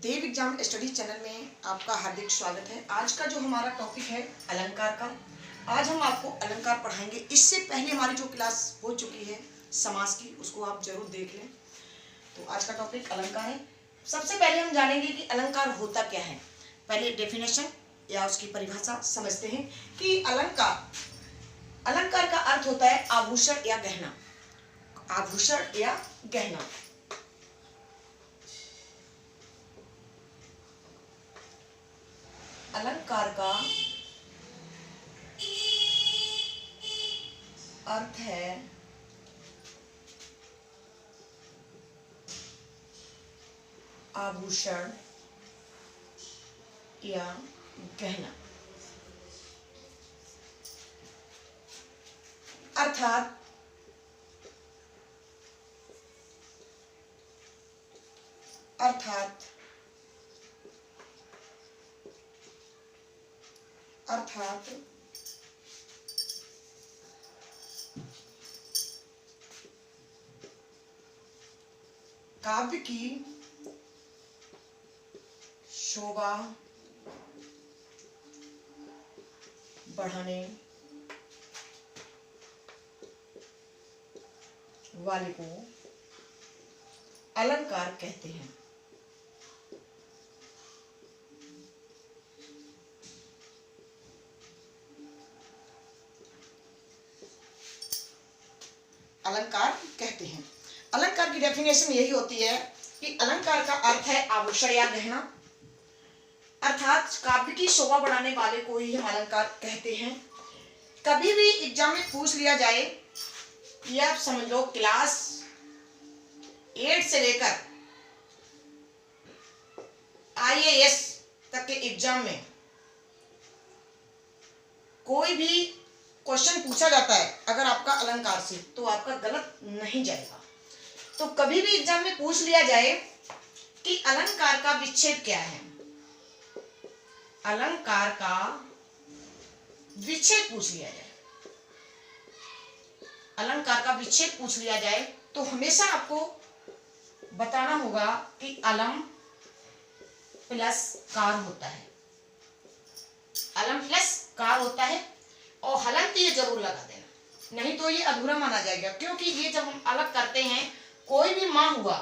देव exam study channel में आपका हार्दिक स्वागत है। आज का जो हमारा टॉपिक है अलंकार का। आज हम आपको अलंकार पढ़ाएंगे। इससे पहले हमारी जो क्लास हो चुकी है समास की, उसको आप जरूर देख लें। तो आज का टॉपिक अलंकार है। सबसे पहले हम जानेंगे कि अलंकार होता क्या है। पहले डेफिनेशन या उसकी परिभाषा समझते हैं कि अलंकार का अर्थ होता है आभूषण या गहना। आभूषण या गहना। अलंकार का अर्थ है आभूषण या गहना। अर्थात काव्य की शोभा बढ़ाने वाले को अलंकार कहते हैं। अलंकार कहते हैं। अलंकार की डेफिनेशन यही होती है कि अलंकार का अर्थ है आभूषण या गहना, अर्थात काव्य की शोभा बढ़ाने वाले को ही हम अलंकार कहते हैं। कभी भी एग्जाम में पूछ लिया जाए, ये आप समझ लो क्लास 8 से लेकर IAS तक के एग्जाम में कोई भी क्वेश्चन पूछा जाता है अगर आपका अलंकार से, तो आपका गलत नहीं जाएगा। तो कभी भी एग्जाम में पूछ लिया जाए कि अलंकार का विच्छेद क्या है, अलंकार का विच्छेद पूछ लिया जाए, अलंकार का विच्छेद पूछ लिया जाए, तो हमेशा आपको बताना होगा कि अलम प्लस कार होता है। अलम प्लस कार होता है और हलंत ये जरूर लगा देना, नहीं तो ये अधूरा माना जाएगा। क्योंकि ये जब हम अलग करते हैं, कोई भी माँ हुआ,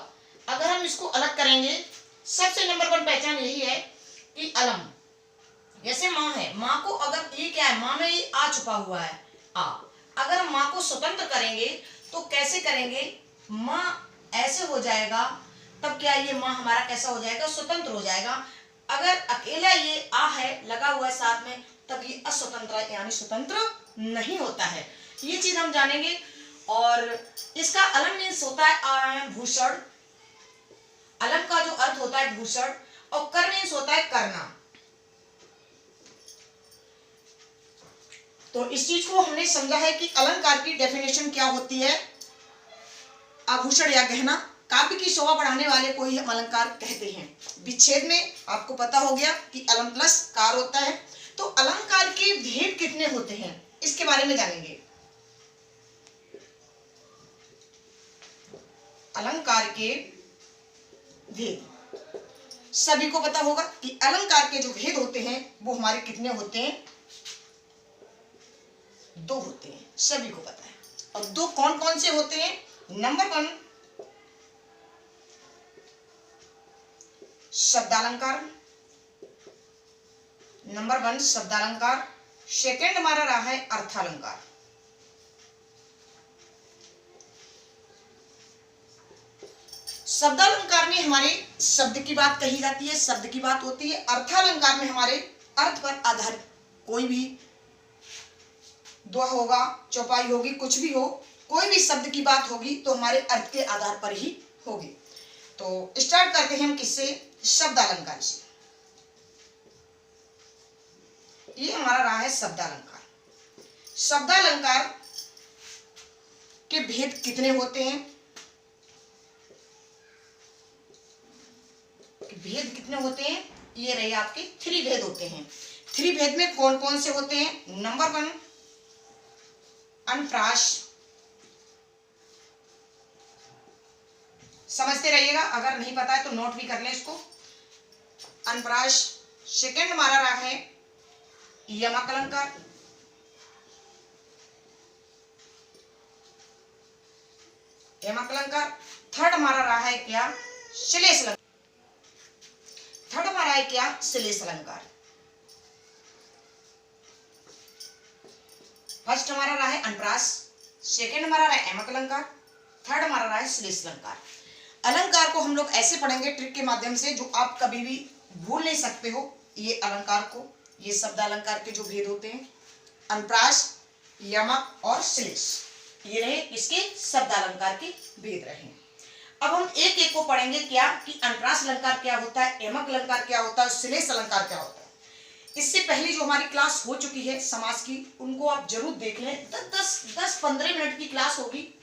अगर हम इसको अलग करेंगे, सबसे नंबर 1 पहचान यही है कि अलम, जैसे माँ है, माँ को अगर ये क्या है, माँ में ये आ छुपा हुआ है आ, अगर हम माँ को स्वतंत्र करेंगे तो कैसे करेंगे, माँ ऐसे हो जाएगा, तब क्या ये माँ हमारा कैसा हो जाएगा, स्वतंत्र हो जाएगा। अगर अकेला ये आ है लगा हुआ है साथ में, तब ये अस्वतंत्र यानी स्वतंत्र नहीं होता है। ये चीज हम जानेंगे। और इसका अलम मीन्स होता है भूषण। अलम का जो अर्थ होता है भूषण, और कर मीन्स होता है करना। तो इस चीज को हमने समझा है कि अलंकार की डेफिनेशन क्या होती है, आभूषण या गहना, काव्य की शोभा बढ़ाने वाले को ही हम अलंकार कहते हैं। विच्छेद में आपको पता हो गया कि अलम प्लस कार होता है। तो अलंकार के भेद कितने होते हैं, इसके बारे में जानेंगे। अलंकार के भेद सभी को पता होगा कि अलंकार के जो भेद होते हैं वो हमारे कितने होते हैं, 2 होते हैं, सभी को पता है। और 2 कौन कौन से होते हैं, नंबर 1 शब्दालंकार, नंबर 1 शब्दालंकार। सेकंड हमारा रहा है अर्थालंकार। शब्दालंकार में हमारे शब्द की बात कही जाती है, शब्द की बात होती है। अर्थालंकार में हमारे अर्थ पर आधारित कोई भी दोहा होगा, चौपाई होगी, कुछ भी हो, कोई भी शब्द की बात होगी तो हमारे अर्थ के आधार पर ही होगी। तो स्टार्ट करते हैं हम किससे, शब्दालंकार से। ये हमारा रहा है शब्दालंकार। शब्दालंकार के भेद कितने होते हैं, भेद कितने होते हैं, ये रहे आपके 3 भेद होते हैं। 3 भेद में कौन कौन से होते हैं, नंबर 1 अनप्रास, समझते रहिएगा, अगर नहीं पता है तो नोट भी कर लें इसको। अनप्रास। सेकंड हमारा रहा है यमक अलंकार। यमक अलंकार। थर्ड हमारा रहा है क्या? श्लेष अलंकार। थर्ड हमारा है क्या? श्लेष अलंकार। फर्स्ट हमारा रहा है अनप्रास, सेकंड हमारा रहा है यमक अलंकार, थर्ड हमारा रहा है श्लेष अलंकार। अलंकार को हम लोग ऐसे पढ़ेंगे ट्रिक के माध्यम से जो आप कभी भी भूल नहीं सकते हो। ये अलंकार को, ये शब्द अलंकार के जो भेद होते हैं, अनप्रास, यमक और श्लेष, ये रहे इसके शब्द अलंकार के भेद रहे। अब हम एक एक को पढ़ेंगे क्या कि अनप्रास अलंकार क्या होता है, यमक अलंकार क्या होता है, श्लेष अलंकार क्या होता है। इससे पहले जो हमारी क्लास हो चुकी है समास की, उनको आप जरूर देख लें। 10-15 मिनट की क्लास होगी,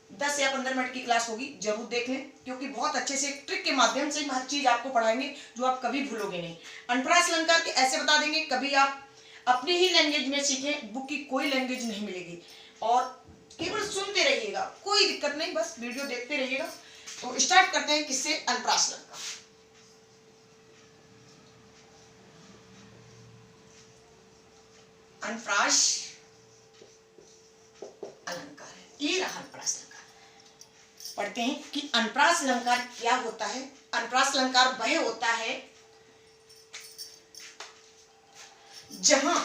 10 या 15 मिनट की क्लास होगी, जरूर देख लें, क्योंकि बहुत अच्छे से ट्रिक के माध्यम से हर चीज आपको पढ़ाएंगे जो आप कभी भूलोगे नहीं। अनप्रास अलंकार के ऐसे बता देंगे, कभी आप अपनी ही लैंग्वेज में सीखें, बुक की कोई लैंग्वेज नहीं मिलेगी, और केवल सुनते रहिएगा, कोई दिक्कत नहीं, बस वीडियो देखते रहिएगा। तो स्टार्ट करते हैं किससे? अनप्रास अलंकार। अनप्रास अलंकार है, ये रहा अनप्रास अलंकार। पढ़ते हैं कि अनप्रास अलंकार क्या होता है। अनप्रास अलंकार वह होता है जहां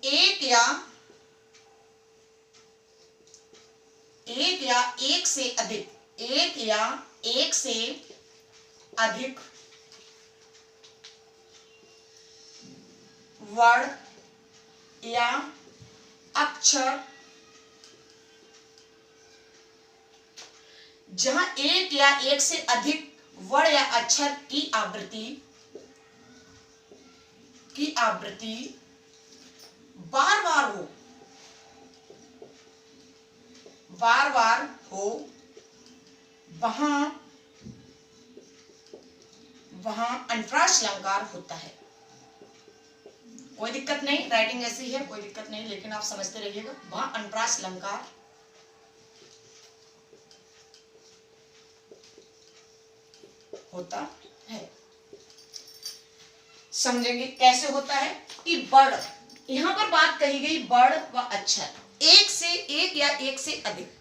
एक या एक से अधिक वर्ण या अक्षर, जहां एक या एक से अधिक वर्ण या अक्षर की आवृत्ति बार बार हो, वहां अनप्रास अलंकार होता है। कोई दिक्कत नहीं, राइटिंग ऐसी है, कोई दिक्कत नहीं, लेकिन आप समझते रहिएगा, वहां अनप्रास अलंकार होता है। समझेंगे कैसे होता है कि वर्ण, यहां पर बात कही गई वर्ण व अक्षर, एक से एक या एक से अधिक,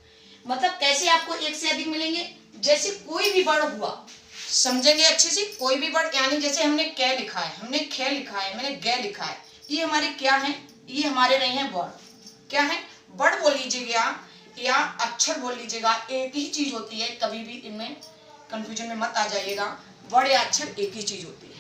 मतलब कैसे आपको एक से अधिक मिलेंगे। जैसे कोई भी वर्ण हुआ, समझेंगे अच्छे से, कोई भी वर्ण, यानी जैसे हमने कै लिखा है, हमने खे लिखा है, मैंने गे लिखा है, ये हमारे क्या है? ये हमारे रहे हैं वर्ण। क्या है? वर्ण बोल लीजिएगा या अक्षर बोल लीजिएगा, एक ही चीज होती है, कभी भी इनमें कंफ्यूजन में मत आ जाइएगा। वर्ण या अक्षर एक ही चीज होती है।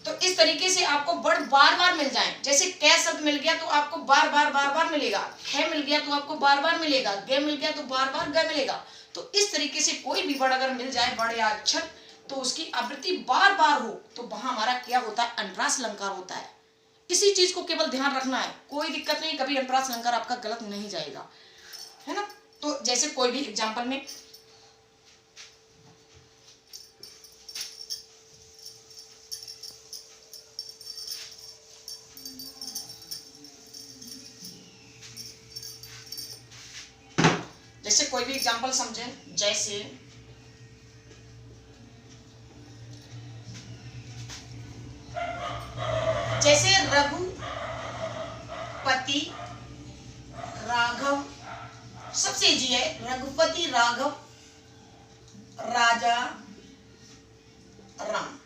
तो इस तरीके से आपको वर्ण बार बार मिल जाए, जैसे कै शब्द मिल गया तो आपको बार बार मिलेगा, खे मिल गया तो आपको बार बार मिलेगा, गे मिल गया तो बार बार गे मिलेगा। तो इस तरीके से कोई भी वर्ण अगर मिल जाए, वर्ण या अक्षर, तो उसकी आवृत्ति बार बार हो, तो वहां हमारा क्या होता है? अनप्रास अलंकार होता है। इसी चीज को केवल ध्यान रखना है, कोई दिक्कत नहीं, कभी अनप्रास अलंकार आपका गलत नहीं जाएगा, है ना। तो जैसे कोई भी एग्जाम्पल में, कोई भी एग्जाम्पल समझें, जैसे रघुपति राघव, सबसे इजी है, रघुपति राघव राजा राम।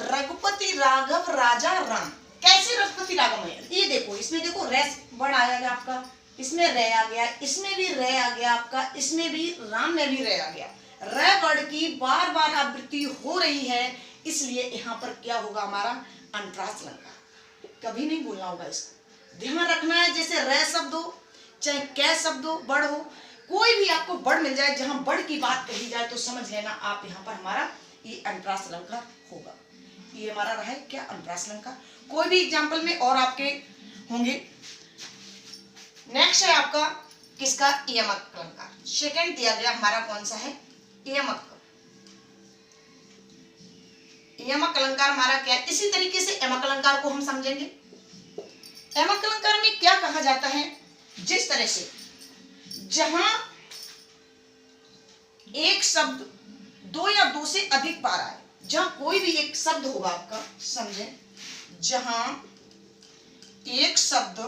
रघुपति राघव राजा राम, कैसे रघुपति राघव है? ये देखो, इसमें देखो रेस वर्ड आएगा आपका, इसमें रे आ गया, इसमें भी रे आ गया आपका, इसमें भी राम में भी रे आ गया। रे वर्ड की बार बार आवृत्ति हो रही है, इसलिए यहाँ पर क्या होगा? हमारा अनप्रास अलंकार। कभी नहीं भूलना होगा, इसका ध्यान रखना है। जैसे रे शब्द हो, चाहे कै शब्द हो, बड़ हो, कोई भी आपको बड़ मिल जाए, जहां बड़ की बात कही जाए, तो समझ लेना आप यहाँ पर हमारा ये अनप्रास अलंकार होगा। ये हमारा रहा है क्या? अनप्रास अलंकार। कोई भी एग्जाम्पल में और आपके होंगे। नेक्स्ट है आपका किसका? यमक अलंकार। सेकंड दिया गया हमारा कौन सा है? यमक। यमक अलंकार हमारा क्या है? इसी तरीके से यमक अलंकार को हम समझेंगे। यमक अलंकार में क्या कहा जाता है? जिस तरह से जहां एक शब्द दो या दो से अधिक बार आए, जहां कोई भी एक शब्द होगा आपका, समझे, जहां एक शब्द,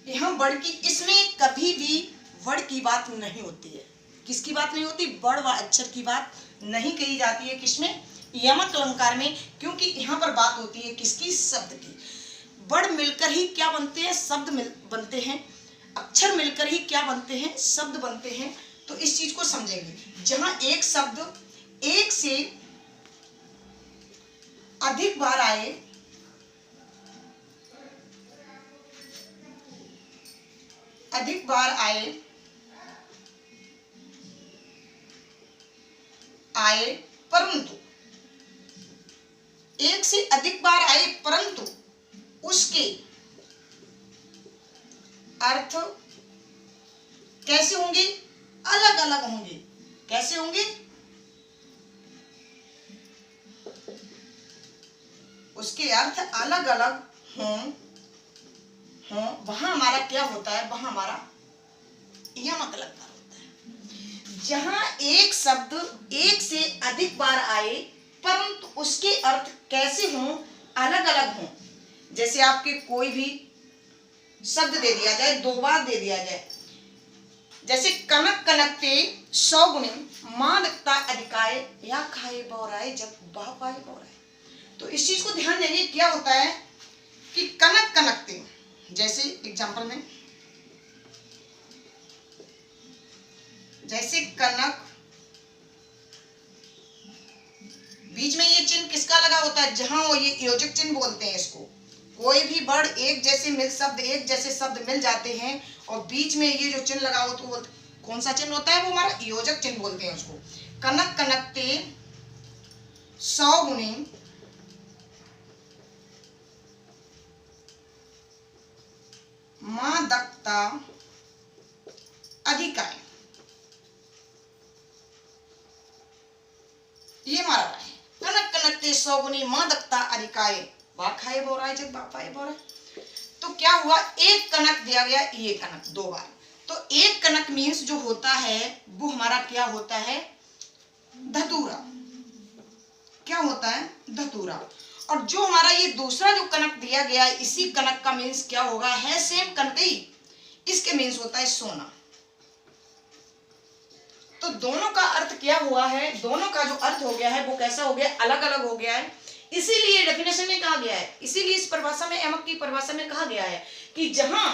यहां वर्ड की, इसमें कभी भी वर्ड की बात नहीं होती है। किसकी बात नहीं होती? वर्ड व अक्षर की बात नहीं कही जाती है। किसमें? यमक अलंकार में। क्योंकि यहाँ पर बात होती है किसकी? शब्द की। वर्ड मिलकर ही क्या बनते हैं? शब्द बनते हैं। अक्षर मिलकर ही क्या बनते हैं? शब्द बनते हैं। तो इस चीज को समझेंगे। जहां एक शब्द एक से अधिक बार आए, अधिक बार आए परंतु, एक से अधिक बार आए परंतु उसके अर्थ कैसे होंगे? अलग अलग होंगे। कैसे होंगे? उसके अर्थ अलग अलग हों, वहां हमारा क्या होता है? वहां हमारा यमक अलंकार होता है। जहां एक शब्द एक से अधिक बार आए परंतु उसके अर्थ कैसे हों? अलग अलग हों। जैसे आपके कोई भी शब्द दे दिया जाए, दो बार दे दिया जाए, जैसे कनक कनकते 100 गुणे, मां दत्ता अधिकाय, या खाए बौराए जब बाह पाए बौराए। तो इस चीज को ध्यान देंगे। क्या होता है कि कनक कनकते, जैसे एग्जांपल में, जैसे कनक, बीच में ये चिन्ह किसका लगा होता है? जहां वो ये योजक चिन्ह बोलते हैं इसको। कोई भी वर्ड एक जैसे शब्द एक जैसे शब्द मिल जाते हैं और बीच में ये जो चिन्ह लगा हो तो वो कौन सा चिन्ह होता है? वो हमारा योजक चिन्ह बोलते हैं उसको। कनक कनकते 100 गुणे मां दत्ता अधिकाय, ये हमारा है। कनक कनकते 100 गुणी मां दत्ता अधिकाय, बा खाए बोराए जब बाप आए बोराए। तो क्या हुआ? एक कनक दिया गया, ये कनक 2 बार। तो एक कनक मीन्स जो होता है वो हमारा क्या होता है? धतूरा। क्या होता है? धतूरा। और जो हमारा ये दूसरा जो कनक दिया गया है, इसी कनक का मीन्स क्या होगा? है सेम कनकई, इसके मीन्स होता है सोना। तो दोनों का अर्थ क्या हुआ है? दोनों का जो अर्थ हो गया है वो कैसा हो गया? अलग अलग हो गया है। इसीलिए डेफिनेशन में कहा गया है, इसीलिए इस परिभाषा में, यमक की परिभाषा में कहा गया है कि जहां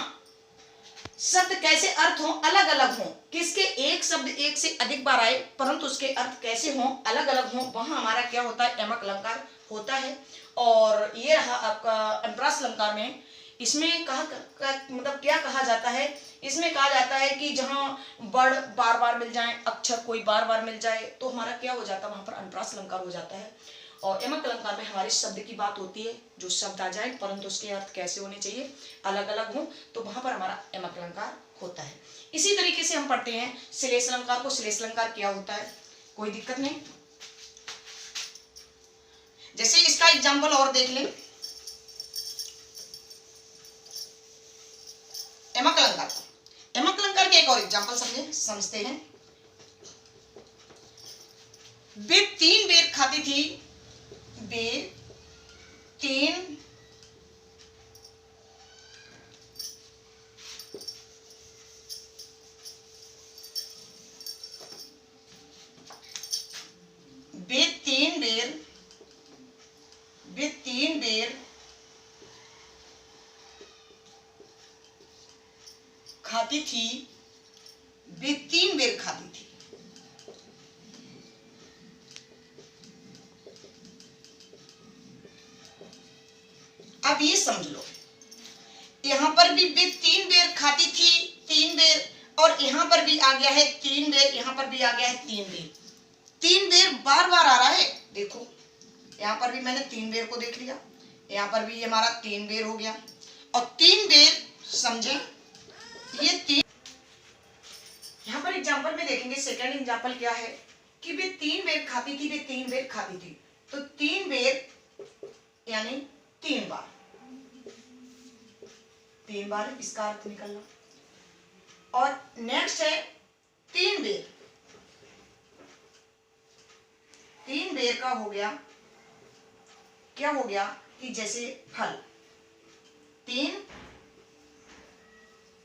शब्द कैसे अर्थ हो? अलग अलग हो। किसके? एक शब्द एक से अधिक बार आए परंतु उसके अर्थ कैसे हो? अलग अलग हो, वहां हमारा क्या होता है? यमक अलंकार होता है। और ये रहा आपका अनुप्रास अलंकार में। इसमें मतलब क्या कहा जाता है? इसमें कहा जाता है कि जहां वर्ड बार बार मिल जाए, अक्षर कोई बार बार मिल जाए, तो हमारा क्या हो जाता है? वहां पर अनुप्रास अलंकार हो जाता है। और यमक अलंकार में हमारे शब्द की बात होती है, जो शब्द आ जाए परंतु उसके अर्थ कैसे होने चाहिए? अलग अलग हो, तो वहां पर हमारा यमक अलंकार होता है। इसी तरीके से हम पढ़ते हैं श्लेष अलंकार को। श्लेष अलंकार क्या होता है? कोई दिक्कत नहीं। जैसे इसका एग्जाम्पल और देख लें, यमक अलंकार। यमक अलंकार के एक और एग्जाम्पल समझते हैं। वे 3 बेर खाती थी, वे 3 बेर खाती थी, वे 3 बेर खाती थी। अब ये समझ लो, यहां पर भी वे 3 बेर खाती थी, 3 बेर, और यहां पर भी आ गया है 3 बेर, यहां पर भी आ गया है 3 बेर। 3 बेर बार बार आ रहा है। देखो यहां पर भी मैंने 3 बेर को देख लिया, यहां पर भी हमारा 3 बेर हो गया। और 3 बेर समझे, ये 3, यहां पर एग्जाम्पल में देखेंगे। सेकंड एग्जाम्पल क्या है कि वे 3 बेर खाती थी, वे 3 बेर खाती थी। तो 3 बेर यानी 3 बार, 3 बार इसका अर्थ निकलना। और नेक्स्ट है 3 बेर। 3 बेर का हो गया, क्या हो गया कि जैसे फल, 3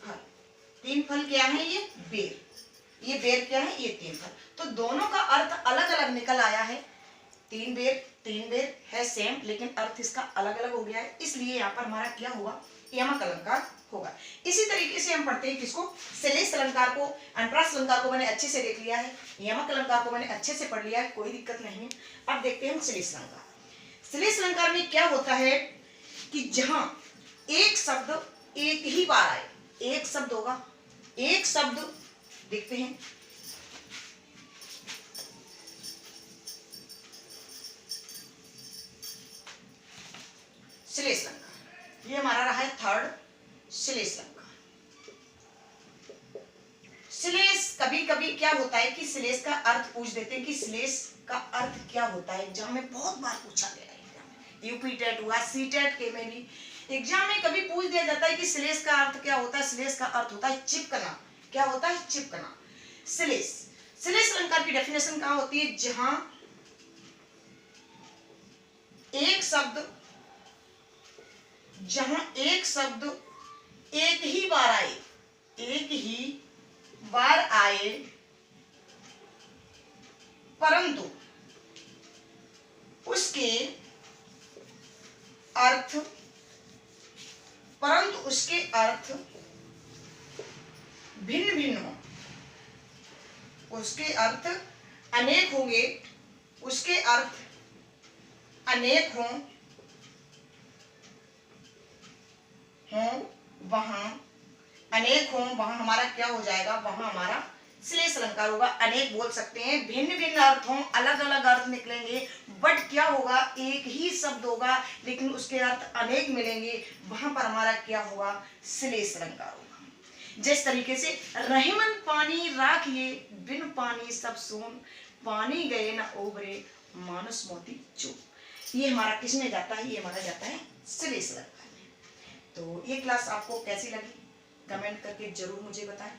फल, 3 फल क्या है, ये बेर, ये बेर क्या है, ये 3 फल। तो दोनों का अर्थ अलग अलग निकल आया है। 3 बेर है सेम, लेकिन अर्थ इसका अलग अलग हो गया है, इसलिए यहाँ पर हमारा क्या होगा, यमक अलंकार होगा। इसी तरीके से हम पढ़ते हैं किसको, श्लेष अलंकार को। अनुप्रास अलंकार को मैंने अच्छे से देख लिया है, यमक अलंकार को मैंने अच्छे से पढ़ लिया है, कोई दिक्कत नहीं है। अब देखते हैं हम श्लेष अलंकार। श्लेष अलंकार में क्या होता है कि जहां एक शब्द एक ही बार आए, एक शब्द होगा, एक शब्द देखते हैं, श्लेष अलंकार, ये हमारा रहा है थर्ड श्लेष अलंकार। श्लेष कभी कभी क्या होता है कि श्लेष का अर्थ पूछ देते हैं कि श्लेष का अर्थ क्या होता है। एग्जाम में बहुत बार पूछा गया है, यूपी टेट हुआ, सी टेट के में भी एग्जाम में कभी पूछ दिया जाता है कि श्लेष का अर्थ क्या होता है। श्लेष का अर्थ होता है चिपकना। क्या होता है, चिपकना। श्लेष, श्लेष अलंकार की डेफिनेशन कहां होती है, जहां एक शब्द, जहां एक शब्द एक ही बार आए, एक ही बार आए, परंतु उसके अर्थ, भिन्न भिन्न हो, उसके अर्थ अनेक होंगे, उसके अर्थ अनेक हों, वहां अनेक हों, वहां हमारा क्या हो जाएगा, वहां हमारा श्लेष अलंकार होगा। अनेक बोल सकते हैं, भिन्न भिन्न अर्थ हों, अलग अलग अर्थ निकलेंगे, बट क्या होगा, एक ही शब्द होगा लेकिन उसके अर्थ अनेक मिलेंगे, वहां पर हमारा क्या होगा, श्लेष अलंकार होगा। जिस तरीके से रहीमन पानी राखिए, बिन पानी सब सोन, पानी गए न ओबरे, मानस मोती चूप। ये हमारा किस में जाता है, ये हमारा जाता है श्लेष अलंकार में। तो ये क्लास आपको कैसी लगी कमेंट करके जरूर मुझे बताएं,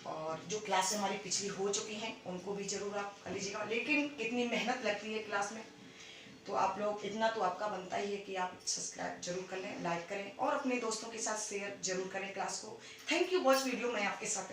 और जो क्लास हमारी पिछली हो चुकी हैं उनको भी जरूर आप कर लीजिएगा। लेकिन कितनी मेहनत लगती है क्लास में, तो आप लोग, इतना तो आपका बनता ही है कि आप सब्सक्राइब जरूर कर लें, लाइक करें और अपने दोस्तों के साथ शेयर जरूर करें क्लास को। थैंक यू वॉच वीडियो, मैं आपके साथ